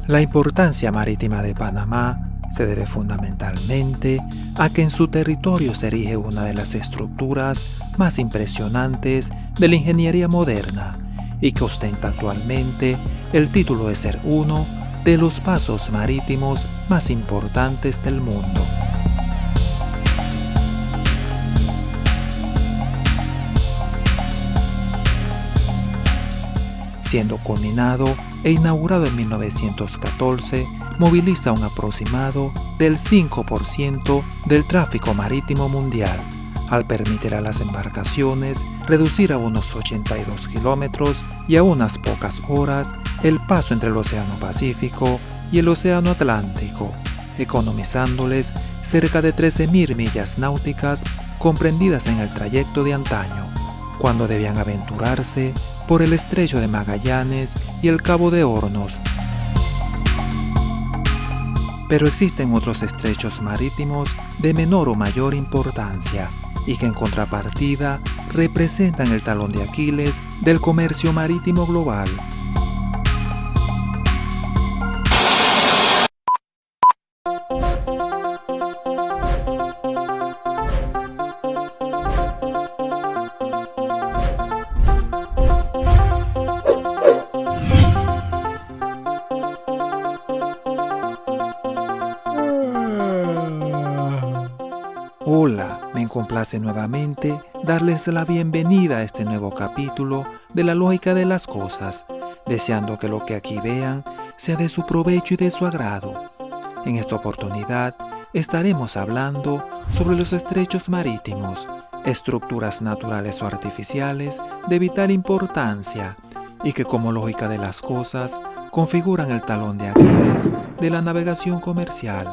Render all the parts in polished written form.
La importancia marítima de Panamá se debe fundamentalmente a que en su territorio se erige una de las estructuras más impresionantes de la ingeniería moderna y que ostenta actualmente el título de ser uno de los pasos marítimos más importantes del mundo. Siendo culminado e inaugurado en 1914, moviliza un aproximado del 5% del tráfico marítimo mundial, al permitir a las embarcaciones reducir a unos 82 kilómetros y a unas pocas horas el paso entre el Océano Pacífico y el Océano Atlántico, economizándoles cerca de 13.000 millas náuticas comprendidas en el trayecto de antaño, cuando debían aventurarse por el Estrecho de Magallanes y el Cabo de Hornos. Pero existen otros estrechos marítimos de menor o mayor importancia y que en contrapartida representan el talón de Aquiles del comercio marítimo global. Hola, me complace nuevamente darles la bienvenida a este nuevo capítulo de la lógica de las cosas, deseando que lo que aquí vean sea de su provecho y de su agrado. En esta oportunidad estaremos hablando sobre los estrechos marítimos, estructuras naturales o artificiales de vital importancia y que como lógica de las cosas configuran el talón de Aquiles de la navegación comercial.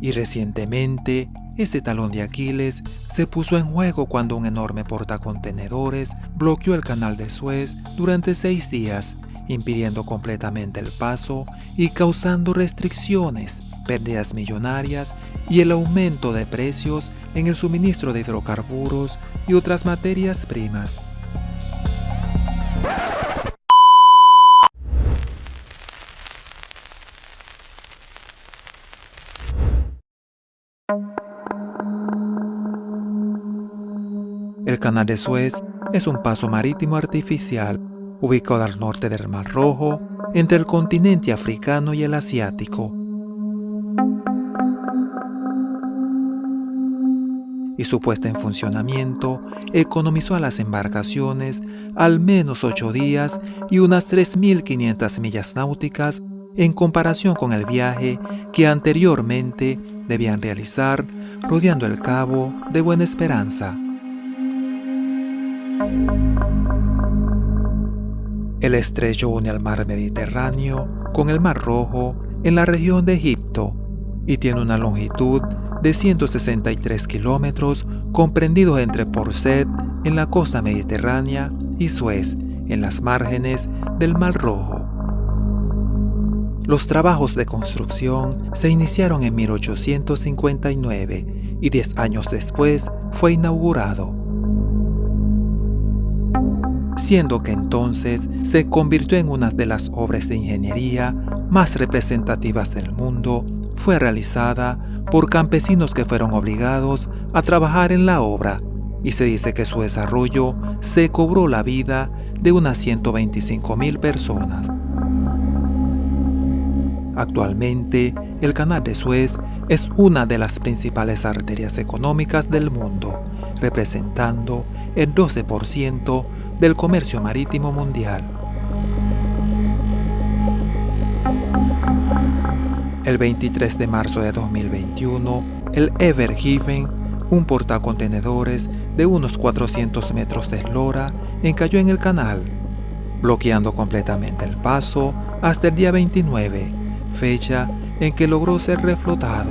Y recientemente, ese talón de Aquiles se puso en juego cuando un enorme portacontenedores bloqueó el canal de Suez durante 6 días, impidiendo completamente el paso y causando restricciones, pérdidas millonarias y el aumento de precios en el suministro de hidrocarburos y otras materias primas. El Canal de Suez es un paso marítimo artificial ubicado al norte del Mar Rojo, entre el continente africano y el asiático. Y su puesta en funcionamiento economizó a las embarcaciones al menos 8 días y unas 3.500 millas náuticas en comparación con el viaje que anteriormente debían realizar rodeando el Cabo de Buena Esperanza. El estrecho une al mar Mediterráneo con el Mar Rojo en la región de Egipto y tiene una longitud de 163 kilómetros comprendidos entre Port Said en la costa mediterránea y Suez en las márgenes del Mar Rojo. Los trabajos de construcción se iniciaron en 1859 y 10 años después fue inaugurado, siendo que entonces se convirtió en una de las obras de ingeniería más representativas del mundo. Fue realizada por campesinos que fueron obligados a trabajar en la obra y se dice que su desarrollo se cobró la vida de unas 125.000 personas. Actualmente, el Canal de Suez es una de las principales arterias económicas del mundo, representando el 12% del comercio marítimo mundial. El 23 de marzo de 2021, el Ever Given, un portacontenedores de unos 400 metros de eslora, encalló en el canal, bloqueando completamente el paso hasta el día 29, fecha en que logró ser reflotado.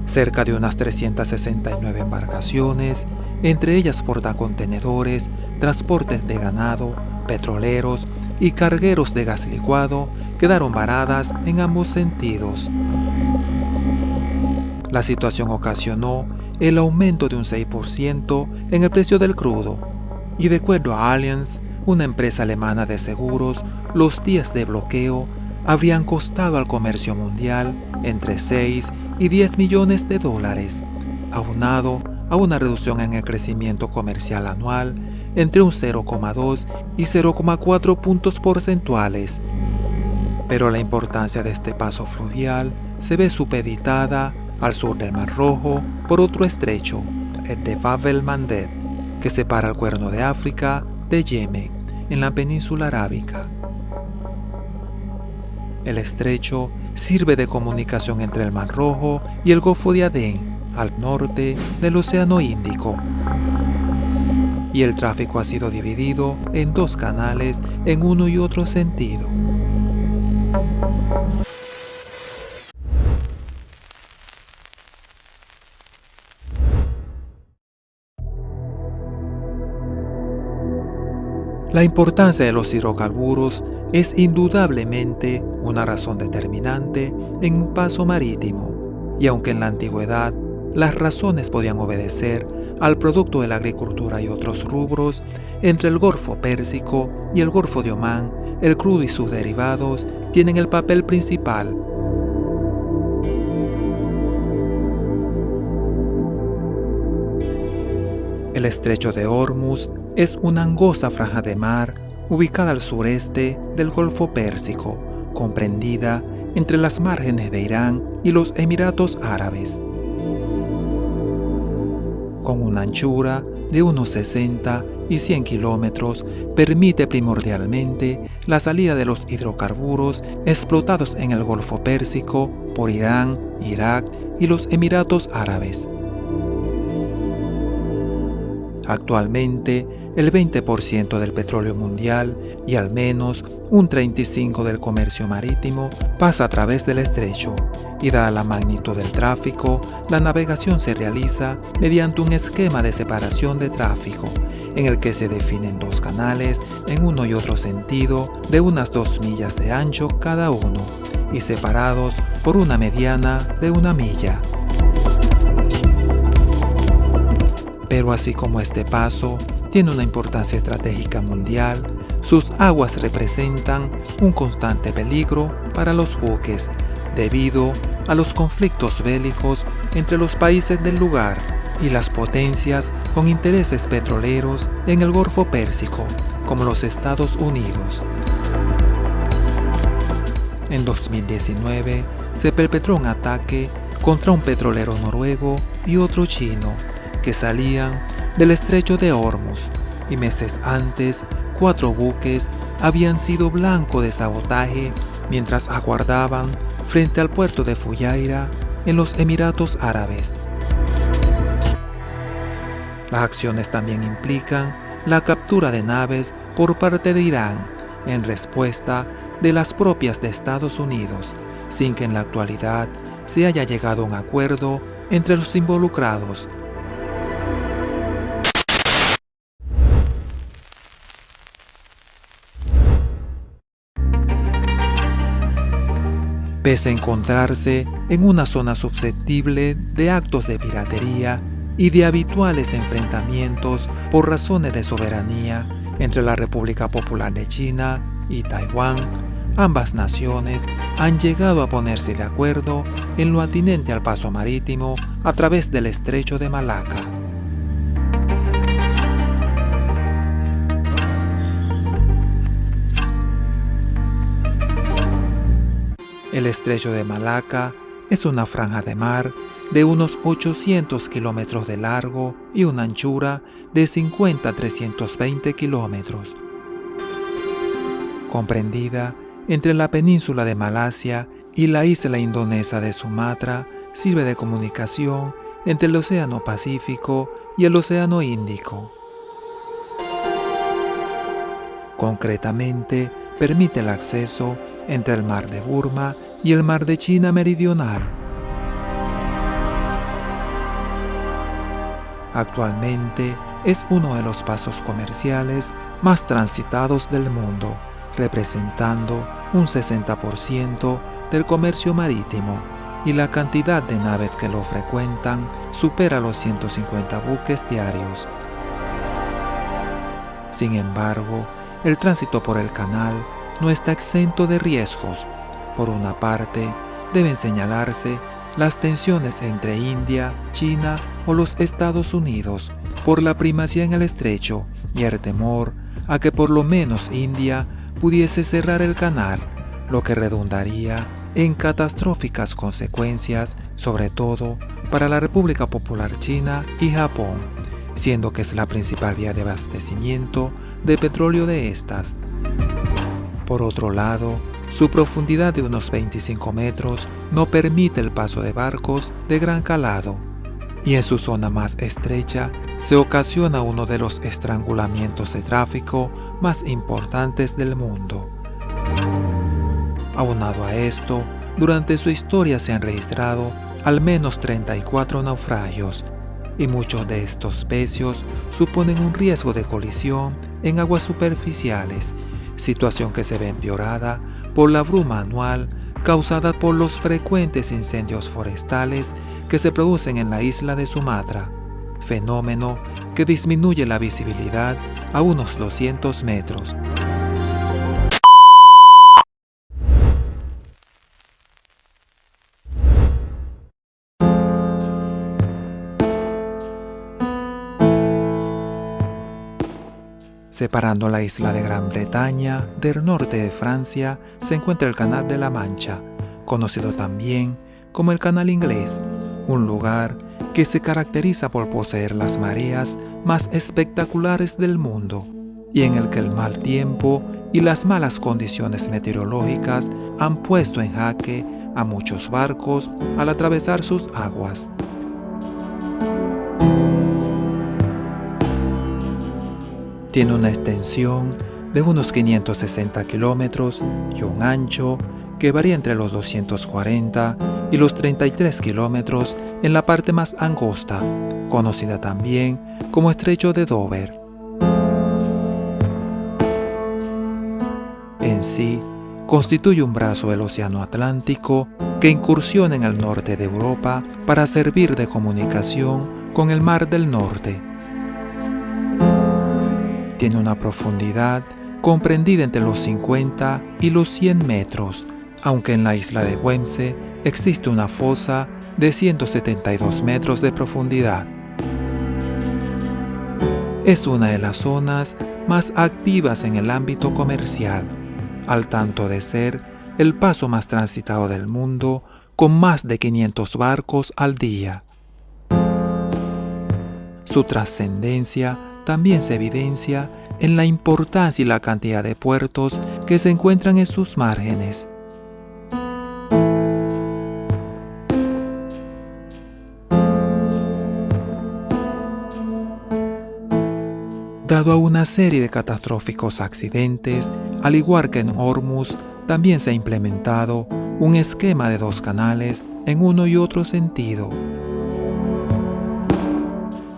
Cerca de unas 369 embarcaciones, entre ellas portacontenedores, transportes de ganado, petroleros y cargueros de gas licuado, quedaron varadas en ambos sentidos. La situación ocasionó el aumento de un 6% en el precio del crudo. Y de acuerdo a Allianz, una empresa alemana de seguros, los días de bloqueo habrían costado al comercio mundial entre 6 y 10 millones de dólares, aunado a una reducción en el crecimiento comercial anual entre un 0,2 y 0,4 puntos porcentuales. Pero la importancia de este paso fluvial se ve supeditada al sur del Mar Rojo por otro estrecho, el de Bab el-Mandeb, que separa el Cuerno de África de Yemen, en la península arábica. El estrecho sirve de comunicación entre el Mar Rojo y el Golfo de Adén, al norte del Océano Índico. Y el tráfico ha sido dividido en dos canales en uno y otro sentido. La importancia de los hidrocarburos es indudablemente una razón determinante en un paso marítimo, y aunque en la antigüedad las razones podían obedecer al producto de la agricultura y otros rubros, entre el Golfo Pérsico y el Golfo de Omán, el crudo y sus derivados tienen el papel principal. El estrecho de Hormuz es una angosta franja de mar ubicada al sureste del Golfo Pérsico, comprendida entre las márgenes de Irán y los Emiratos Árabes. Con una anchura de unos 60 y 100 kilómetros, permite primordialmente la salida de los hidrocarburos explotados en el Golfo Pérsico por Irán, Irak y los Emiratos Árabes. Actualmente, el 20% del petróleo mundial y al menos un 35% del comercio marítimo pasa a través del estrecho, y dada la magnitud del tráfico, la navegación se realiza mediante un esquema de separación de tráfico, en el que se definen dos canales en uno y otro sentido de unas 2 millas de ancho cada uno, y separados por una mediana de 1 milla. Pero así como este paso tiene una importancia estratégica mundial, sus aguas representan un constante peligro para los buques debido a los conflictos bélicos entre los países del lugar y las potencias con intereses petroleros en el Golfo Pérsico, como los Estados Unidos. En 2019 se perpetró un ataque contra un petrolero noruego y otro chino que salían del estrecho de Hormuz, y meses antes 4 buques habían sido blanco de sabotaje mientras aguardaban frente al puerto de Fujairah en los Emiratos Árabes. Las acciones también implican la captura de naves por parte de Irán en respuesta de las propias de Estados Unidos, sin que en la actualidad se haya llegado a un acuerdo entre los involucrados. Pese a encontrarse en una zona susceptible de actos de piratería y de habituales enfrentamientos por razones de soberanía entre la República Popular de China y Taiwán, ambas naciones han llegado a ponerse de acuerdo en lo atinente al paso marítimo a través del estrecho de Malaca. El estrecho de Malaca es una franja de mar de unos 800 kilómetros de largo y una anchura de 50 a 320 kilómetros. Comprendida entre la península de Malasia y la isla indonesa de Sumatra, sirve de comunicación entre el Océano Pacífico y el Océano Índico. Concretamente, permite el acceso entre el Mar de Burma y el Mar de China Meridional. Actualmente es uno de los pasos comerciales más transitados del mundo, representando un 60% del comercio marítimo, y la cantidad de naves que lo frecuentan supera los 150 buques diarios. Sin embargo, el tránsito por el canal no está exento de riesgos. Por una parte, deben señalarse las tensiones entre India, China o los Estados Unidos por la primacía en el estrecho y el temor a que por lo menos India pudiese cerrar el canal, lo que redundaría en catastróficas consecuencias, sobre todo para la República Popular China y Japón, siendo que es la principal vía de abastecimiento de petróleo de estas. Por otro lado, su profundidad de unos 25 metros no permite el paso de barcos de gran calado, y en su zona más estrecha se ocasiona uno de los estrangulamientos de tráfico más importantes del mundo. Aunado a esto, durante su historia se han registrado al menos 34 naufragios, y muchos de estos pecios suponen un riesgo de colisión en aguas superficiales, situación que se ve empeorada por la bruma anual causada por los frecuentes incendios forestales que se producen en la isla de Sumatra, fenómeno que disminuye la visibilidad a unos 200 metros. Separando la isla de Gran Bretaña del norte de Francia se encuentra el Canal de la Mancha, conocido también como el Canal Inglés, un lugar que se caracteriza por poseer las mareas más espectaculares del mundo y en el que el mal tiempo y las malas condiciones meteorológicas han puesto en jaque a muchos barcos al atravesar sus aguas. Tiene una extensión de unos 560 kilómetros y un ancho que varía entre los 240 y los 33 kilómetros en la parte más angosta, conocida también como Estrecho de Dover. En sí, constituye un brazo del Océano Atlántico que incursiona en el norte de Europa para servir de comunicación con el Mar del Norte. Tiene una profundidad comprendida entre los 50 y los 100 metros, aunque en la isla de Guernsey existe una fosa de 172 metros de profundidad. Es una de las zonas más activas en el ámbito comercial, al tanto de ser el paso más transitado del mundo con más de 500 barcos al día. Su trascendencia también se evidencia en la importancia y la cantidad de puertos que se encuentran en sus márgenes. Dado a una serie de catastróficos accidentes, al igual que en Hormuz, también se ha implementado un esquema de 2 canales en uno y otro sentido.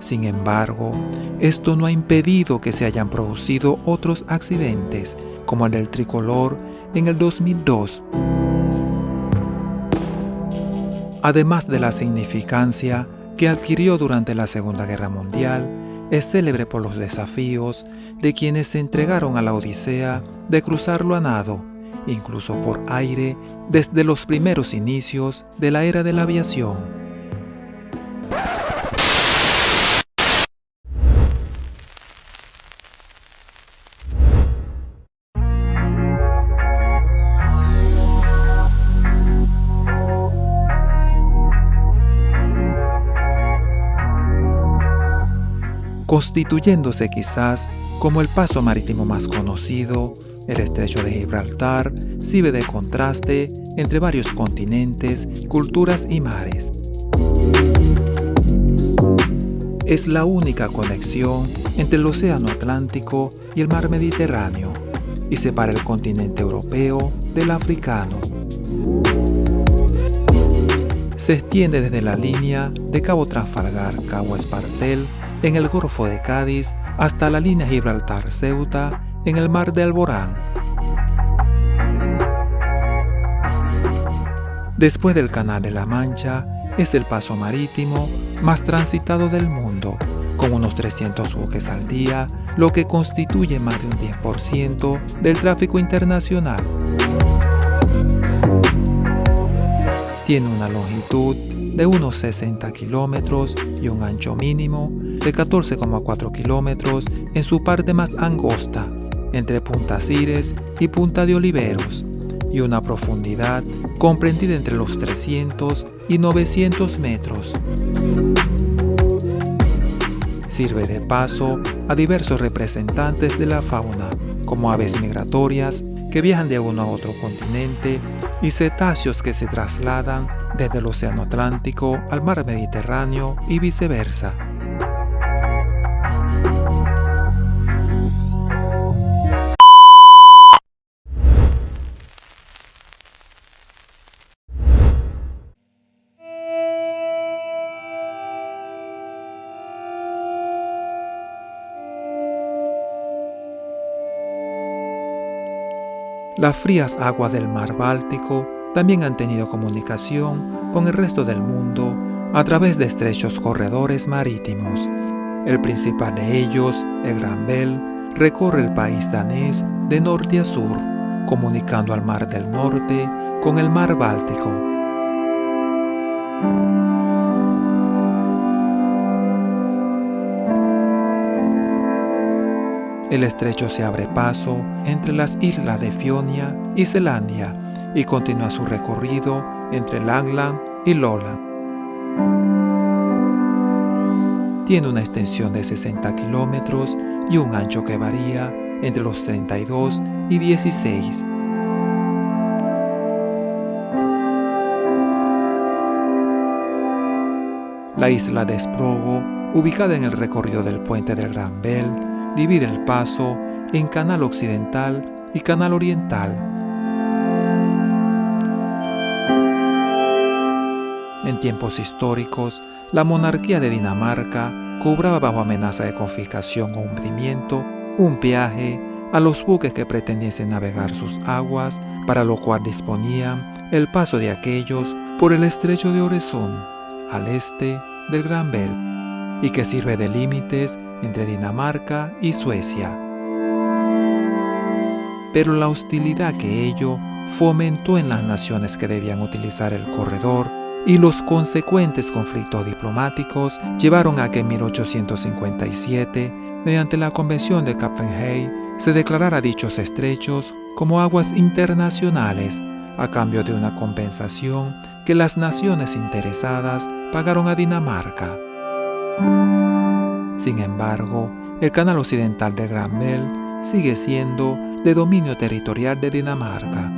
Sin embargo, esto no ha impedido que se hayan producido otros accidentes, como el del Tricolor en el 2002. Además de la significancia que adquirió durante la Segunda Guerra Mundial, es célebre por los desafíos de quienes se entregaron a la odisea de cruzarlo a nado, incluso por aire, desde los primeros inicios de la era de la aviación. Constituyéndose quizás como el paso marítimo más conocido, el Estrecho de Gibraltar sirve de contraste entre varios continentes, culturas y mares. Es la única conexión entre el Océano Atlántico y el Mar Mediterráneo y separa el continente europeo del africano. Se extiende desde la línea de Cabo Trafalgar-Cabo Espartel en el Golfo de Cádiz hasta la línea Gibraltar-Ceuta en el Mar de Alborán. Después del Canal de la Mancha, es el paso marítimo más transitado del mundo, con unos 300 buques al día, lo que constituye más de un 10% del tráfico internacional. Tiene una longitud de unos 60 kilómetros y un ancho mínimo de 14,4 kilómetros en su parte más angosta, entre Punta Cires y Punta de Oliveros, y una profundidad comprendida entre los 300 y 900 metros. Sirve de paso a diversos representantes de la fauna, como aves migratorias que viajan de uno a otro continente y cetáceos que se trasladan desde el Océano Atlántico al Mar Mediterráneo y viceversa. Las frías aguas del mar Báltico también han tenido comunicación con el resto del mundo a través de estrechos corredores marítimos. El principal de ellos, el Gran Belt, recorre el país danés de norte a sur, comunicando al Mar del Norte con el mar Báltico. El estrecho se abre paso entre las islas de Fionia y Selandia y continúa su recorrido entre Langland y Lolland. Tiene una extensión de 60 kilómetros y un ancho que varía entre los 32 y 16. La isla de Sprogo, ubicada en el recorrido del puente del Gran Belt, divide el paso en Canal Occidental y Canal Oriental. En tiempos históricos, la monarquía de Dinamarca cobraba bajo amenaza de confiscación o hundimiento un peaje a los buques que pretendiesen navegar sus aguas, para lo cual disponían el paso de aquellos por el estrecho de Øresund, al este del Gran Belt, y que sirve de límites entre Dinamarca y Suecia. Pero la hostilidad que ello fomentó en las naciones que debían utilizar el corredor y los consecuentes conflictos diplomáticos llevaron a que en 1857, mediante la Convención de Copenhague, se declarara dichos estrechos como aguas internacionales, a cambio de una compensación que las naciones interesadas pagaron a Dinamarca. Sin embargo, el canal occidental del Gran Belt sigue siendo de dominio territorial de Dinamarca.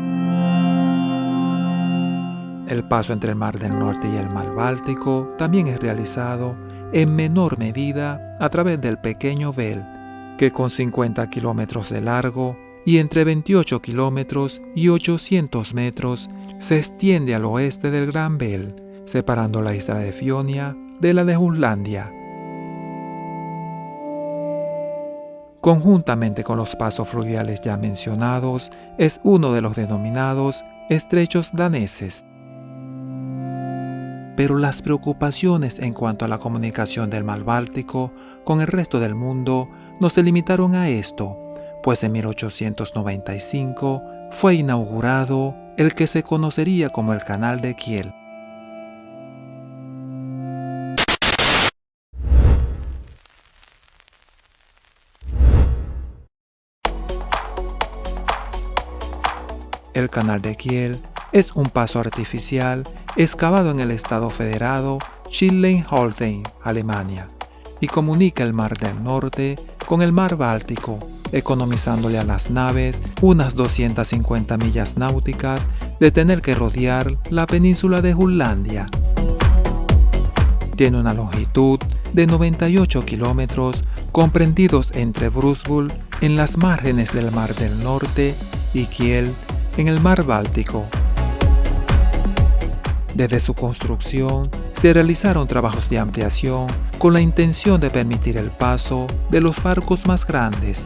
El paso entre el Mar del Norte y el Mar Báltico también es realizado en menor medida a través del pequeño Belt, que con 50 kilómetros de largo y entre 28 kilómetros y 800 metros se extiende al oeste del Gran Belt, separando la isla de Fionia de la de Jutlandia. Conjuntamente con los pasos fluviales ya mencionados, es uno de los denominados estrechos daneses. Pero las preocupaciones en cuanto a la comunicación del Mar Báltico con el resto del mundo no se limitaron a esto, pues en 1895 fue inaugurado el que se conocería como el Canal de Kiel. El Canal de Kiel es un paso artificial excavado en el estado federado Schleswig-Holstein, Alemania, y comunica el Mar del Norte con el Mar Báltico, economizándole a las naves unas 250 millas náuticas de tener que rodear la península de Jutlandia. Tiene una longitud de 98 kilómetros comprendidos entre Brunsbüttel en las márgenes del Mar del Norte y Kiel en el Mar Báltico. Desde su construcción se realizaron trabajos de ampliación con la intención de permitir el paso de los barcos más grandes,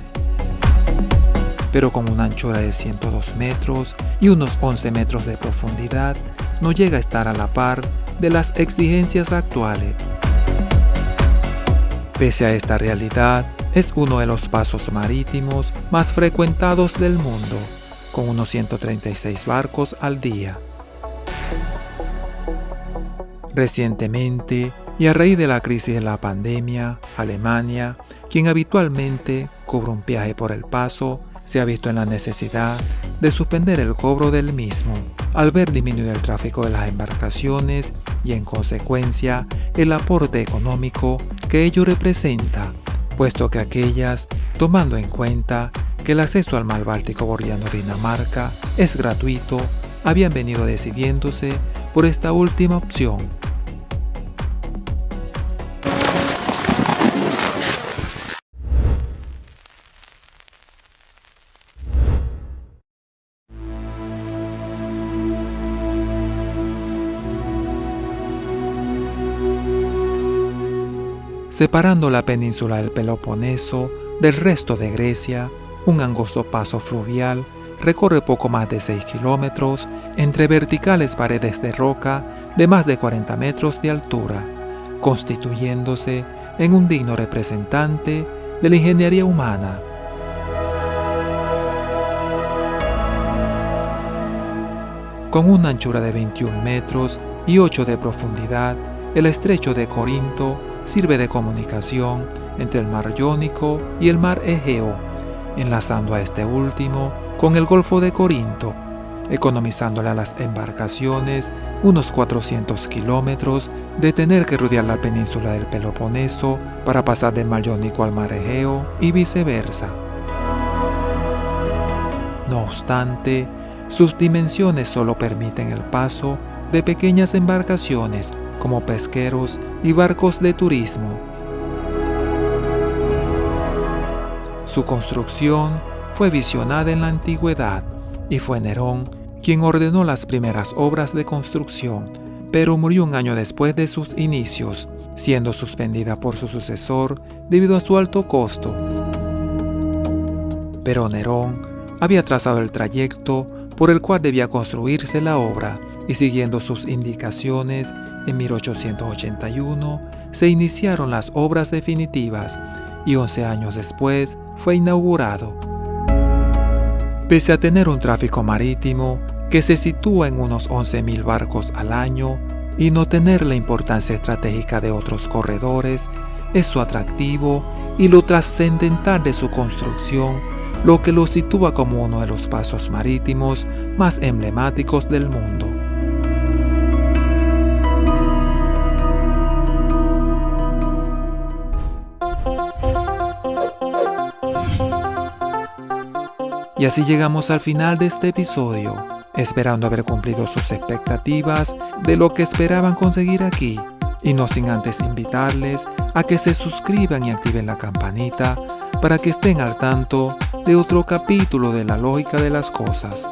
pero con una anchura de 102 metros y unos 11 metros de profundidad, no llega a estar a la par de las exigencias actuales. Pese a esta realidad, es uno de los pasos marítimos más frecuentados del mundo, con unos 136 barcos al día. Recientemente, y a raíz de la crisis de la pandemia, Alemania, quien habitualmente cobra un peaje por el paso, se ha visto en la necesidad de suspender el cobro del mismo, al ver disminuir el tráfico de las embarcaciones y en consecuencia el aporte económico que ello representa, puesto que aquellas, tomando en cuenta que el acceso al mar Báltico Bordeando-Dinamarca es gratuito, habían venido decidiéndose por esta última opción. Separando la península del Peloponeso del resto de Grecia, un angosto paso fluvial recorre poco más de 6 kilómetros entre verticales paredes de roca de más de 40 metros de altura, constituyéndose en un digno representante de la ingeniería humana. Con una anchura de 21 metros y 8 de profundidad, el estrecho de Corinto sirve de comunicación entre el mar Jónico y el mar Egeo, enlazando a este último con el Golfo de Corinto, economizándole a las embarcaciones unos 400 kilómetros de tener que rodear la península del Peloponeso para pasar del mar Jónico al mar Egeo y viceversa. No obstante, sus dimensiones solo permiten el paso de pequeñas embarcaciones como pesqueros y barcos de turismo. Su construcción fue visionada en la antigüedad y fue Nerón quien ordenó las primeras obras de construcción, pero murió un año después de sus inicios, siendo suspendida por su sucesor debido a su alto costo. Pero Nerón había trazado el trayecto por el cual debía construirse la obra y siguiendo sus indicaciones, en 1881 se iniciaron las obras definitivas y 11 años después fue inaugurado. Pese a tener un tráfico marítimo que se sitúa en unos 11.000 barcos al año y no tener la importancia estratégica de otros corredores, es su atractivo y lo trascendental de su construcción lo que lo sitúa como uno de los pasos marítimos más emblemáticos del mundo. Y así llegamos al final de este episodio, esperando haber cumplido sus expectativas de lo que esperaban conseguir aquí, y no sin antes invitarles a que se suscriban y activen la campanita para que estén al tanto de otro capítulo de La Lógica de las Cosas.